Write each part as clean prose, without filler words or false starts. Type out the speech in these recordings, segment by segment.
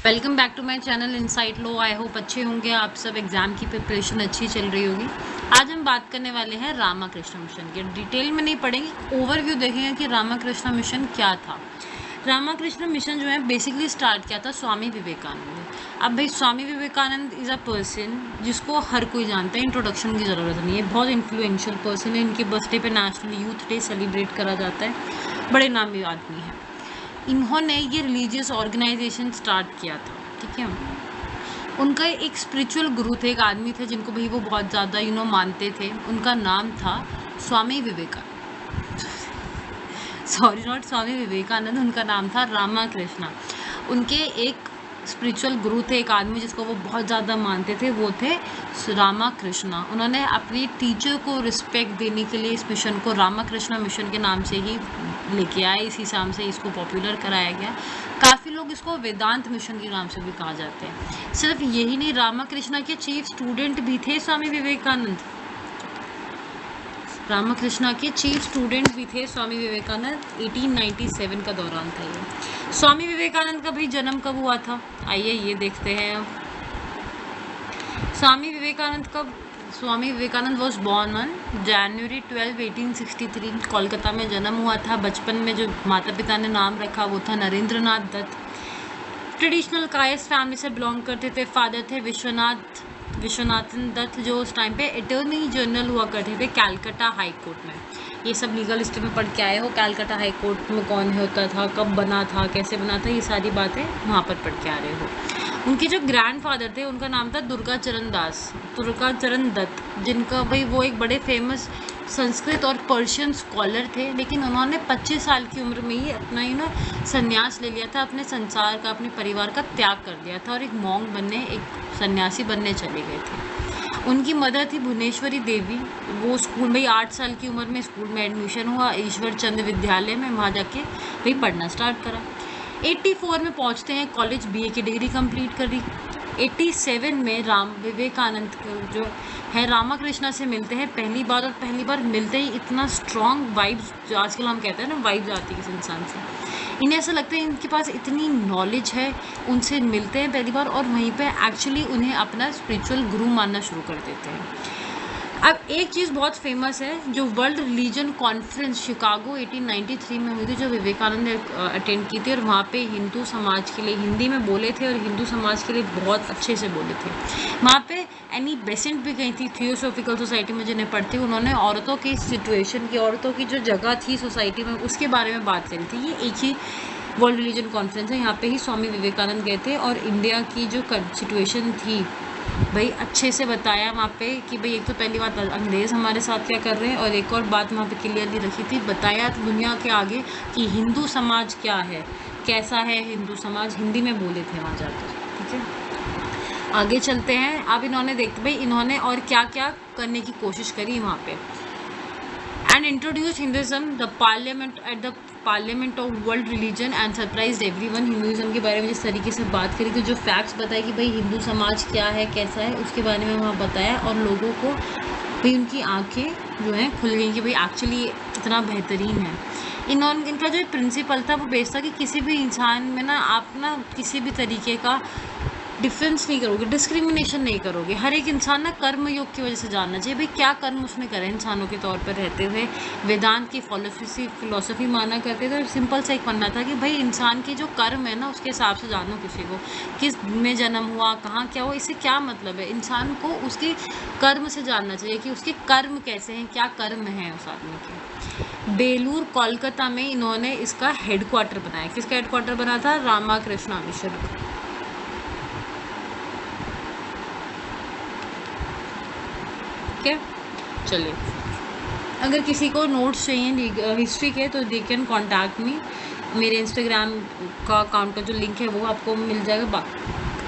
Welcome back to my channel insight लो। I hope अच्छे होंगे आप सब, एग्जाम की प्रिपरेशन अच्छी चल रही होगी। आज हम बात करने वाले हैं रामाकृष्ण मिशन की। डिटेल में नहीं पढ़ेंगे, ओवरव्यू देखेंगे कि रामाकृष्ण मिशन क्या था। रामाकृष्ण मिशन जो है बेसिकली स्टार्ट किया था स्वामी विवेकानंद ने। अब भाई Swami Vivekananda is a person जिसको हर कोई जानता है, इंट्रोडक्शन की ज़रूरत नहीं है। बहुत इन्फ्लुएंशियल पर्सन है। इनके बर्थडे पे नेशनल यूथ डे सेलिब्रेट करा जाता है। बड़े नामी आदमी है। इन्होंने ये रिलीजियस ऑर्गेनाइजेशन स्टार्ट किया था, ठीक है। उनका एक स्पिरिचुअल गुरु थे, एक आदमी थे जिनको भाई वो बहुत ज़्यादा मानते थे। उनका नाम था स्वामी विवेकानंद। सॉरी, नॉट स्वामी विवेकानंद, उनका नाम था रामाकृष्णा। उनके एक स्पिरिचुअल गुरु थे, एक आदमी जिसको वो बहुत ज़्यादा मानते थे, वो थे रामाकृष्णा। उन्होंने अपनी टीचर को रिस्पेक्ट देने के लिए इस मिशन को रामाकृष्णा मिशन के नाम से ही लेके आए। इसी नाम से इसको पॉपुलर कराया गया। काफ़ी लोग इसको वेदांत मिशन के नाम से भी कहा जाते हैं। सिर्फ यही नहीं, रामाकृष्णा के चीफ स्टूडेंट भी थे स्वामी विवेकानंद। रामाकृष्णा के चीफ स्टूडेंट भी थे स्वामी विवेकानंद। 1897 का दौरान था ये। स्वामी विवेकानंद का भाई जन्म कब हुआ था, आइए ये देखते हैं। Swami Vivekananda was born on January 12, 1863। Kolkata में जन्म हुआ था। बचपन में जो माता पिता ने नाम रखा वो था नरेंद्रनाथ दत्त। ट्रेडिशनल कायस्थ फैमिली से बिलोंग करते थे। फादर थे विश्वनाथन दत्त, जो उस टाइम पे अटॉर्नी जनरल हुआ करते थे कैलकाटा हाई कोर्ट में। ये सब लीगल हिस्ट्री में पढ़ के आए हो। कैलकाटा हाई कोर्ट में कौन होता था, कब बना था, कैसे बना था, ये सारी बातें वहाँ पर पढ़ के आ रहे हो। उनके जो ग्रैंडफादर थे उनका नाम था दुर्गाचरण दत्त, जिनका भाई वो एक बड़े फेमस संस्कृत और पर्शियन स्कॉलर थे। लेकिन उन्होंने 25 साल की उम्र में ही अपना संन्यास ले लिया था। अपने संसार का, अपने परिवार का त्याग कर दिया था और एक मॉन्क बनने, एक सन्यासी बनने चले गए थे। उनकी मदर थी भुवनेश्वरी देवी। वो स्कूल में 8 साल की उम्र में स्कूल में एडमिशन हुआ, ईश्वर चंद्र विद्यालय में। वहाँ जाके भाई पढ़ना स्टार्ट करा। 84 में पहुँचते हैं कॉलेज, बीए की डिग्री कंप्लीट करी। 87 में राम विवेकानंद जो है रामाकृष्णा से मिलते हैं पहली बार। और पहली बार मिलते ही इतना स्ट्रॉन्ग वाइब्स, जो आजकल हम कहते हैं ना वाइब्स आती है किसी इंसान से, इन्हें ऐसा लगता है इनके पास इतनी नॉलेज है। उनसे मिलते हैं पहली बार और वहीं पे एक्चुअली उन्हें अपना स्पिरिचुअल गुरु मानना शुरू कर देते हैं। अब एक चीज़ बहुत फेमस है, जो वर्ल्ड रिलीजन कॉन्फ्रेंस शिकागो 1893 में हुई थी, जो विवेकानंद ने अटेंड की थी। और वहाँ पे हिंदू समाज के लिए हिंदी में बोले थे और हिंदू समाज के लिए बहुत अच्छे से बोले थे। वहाँ पे एनी बेसेंट भी गई थी थियोसॉफिकल सोसाइटी में, जिन्हें पढ़ती। उन्होंने औरतों की सिचुएशन की, औरतों की जो जगह थी सोसाइटी में, उसके बारे में बात करी थी। ये एक ही वर्ल्ड रिलीजन कॉन्फ्रेंस है, यहाँ पे ही स्वामी विवेकानंद गए थे और इंडिया की जो सिचुएशन थी भाई अच्छे से बताया वहाँ पे कि भाई एक तो पहली बात अंग्रेज़ हमारे साथ क्या कर रहे हैं, और एक और बात वहाँ पे क्लियरली रखी थी, बताया दुनिया के आगे कि हिंदू समाज क्या है, कैसा है हिंदू समाज। हिंदी में बोले थे वहाँ जाकर, ठीक है। आगे चलते हैं। अब इन्होंने देखते भाई इन्होंने और क्या क्या करने की कोशिश करी वहाँ पे। and introduced Hinduism the parliament at the parliament of world religion and surprised everyone। Hinduism के बारे में जिस तरीके से बात करी थी, जो फैक्ट्स बताए कि भाई हिंदू समाज क्या है, कैसा है, उसके बारे में वहाँ बताया। और लोगों को भाई उनकी आंखें जो हैं खुल गई कि भाई एक्चुअली इतना बेहतरीन है। इनका जो प्रिंसिपल था वो बेस था कि किसी भी इंसान में ना आप ना किसी भी तरीके का डिफरेंस नहीं करोगे, डिस्क्रिमिनेशन नहीं करोगे। हर एक इंसान ना कर्म योग की वजह से जानना चाहिए भाई क्या कर्म उसने करे इंसानों के तौर पर रहते हुए। वेदांत की फिलोसफी माना करते थे और सिंपल सा एक मानना था कि भाई इंसान के जो कर्म है ना उसके हिसाब से जानो किसी को, किस में जन्म हुआ, कहाँ क्या हुआ, इससे क्या मतलब है। इंसान को उसके कर्म से जानना चाहिए कि उसके कर्म कैसे हैं, क्या कर्म है उस आदमी के। बेलूर कोलकाता में इन्होंने इसका हेडक्वार्टर बनाया। किसका हेडक्वार्टर बना था? रामाकृष्णा मिशन। चलिए, अगर किसी को नोट्स चाहिए हिस्ट्री के तो दे कैन कॉन्टैक्ट मी। मेरे इंस्टाग्राम का अकाउंट का जो लिंक है वो आपको मिल जाएगा,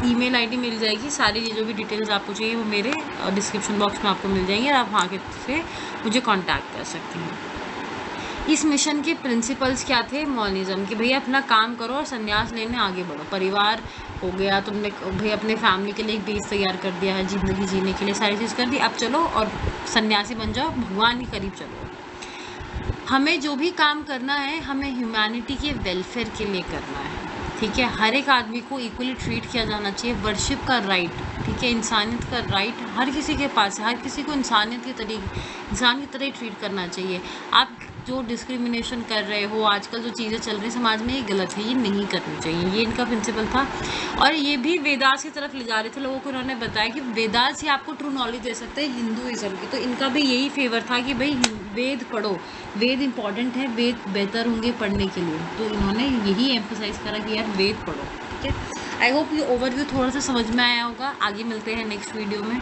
ईमेल आईडी मिल जाएगी, सारी जो भी डिटेल्स आपको चाहिए वो मेरे डिस्क्रिप्शन बॉक्स में आपको मिल जाएंगे और आप वहाँ के से मुझे कांटेक्ट कर सकते हैं। इस मिशन के प्रिंसिपल्स क्या थे? मॉर्निज्म, कि भैया अपना काम करो और संन्यास लेने आगे बढ़ो। परिवार हो गया, तुमने भाई अपने फैमिली के लिए एक बेस तैयार कर दिया है, ज़िंदगी जीने के लिए सारी चीज़ कर दी, अब चलो और सन्यासी बन जाओ, भगवान के करीब चलो। हमें जो भी काम करना है हमें ह्यूमैनिटी के वेलफेयर के लिए करना है। ठीक है। हर एक आदमी को इक्वली ट्रीट किया जाना चाहिए, वर्शिप का राइट, ठीक है, इंसानियत का राइट हर किसी के पास है, हर किसी को इंसानियत के तरीके इंसान की तरह ही ट्रीट करना चाहिए। आप जो डिस्क्रिमिनेशन कर रहे हो, आजकल जो चीज़ें चल रही समाज में, ये गलत है, ये नहीं करनी चाहिए। ये इनका प्रिंसिपल था और ये भी वेदास की तरफ ले जा रहे थे लोगों को। उन्होंने बताया कि वेदास ही आपको ट्रू नॉलेज दे सकते हैं हिंदुइज्म की, तो इनका भी यही फेवर था कि भाई वेद पढ़ो, वेद इंपॉर्टेंट है, वेद बेहतर होंगे पढ़ने के लिए, तो इन्होंने यही एम्फोसाइज करा कि यार वेद पढ़ो। ठीक है, आई होप ये ओवरव्यू थोड़ा सा समझ में आया होगा। आगे मिलते हैं नेक्स्ट वीडियो में।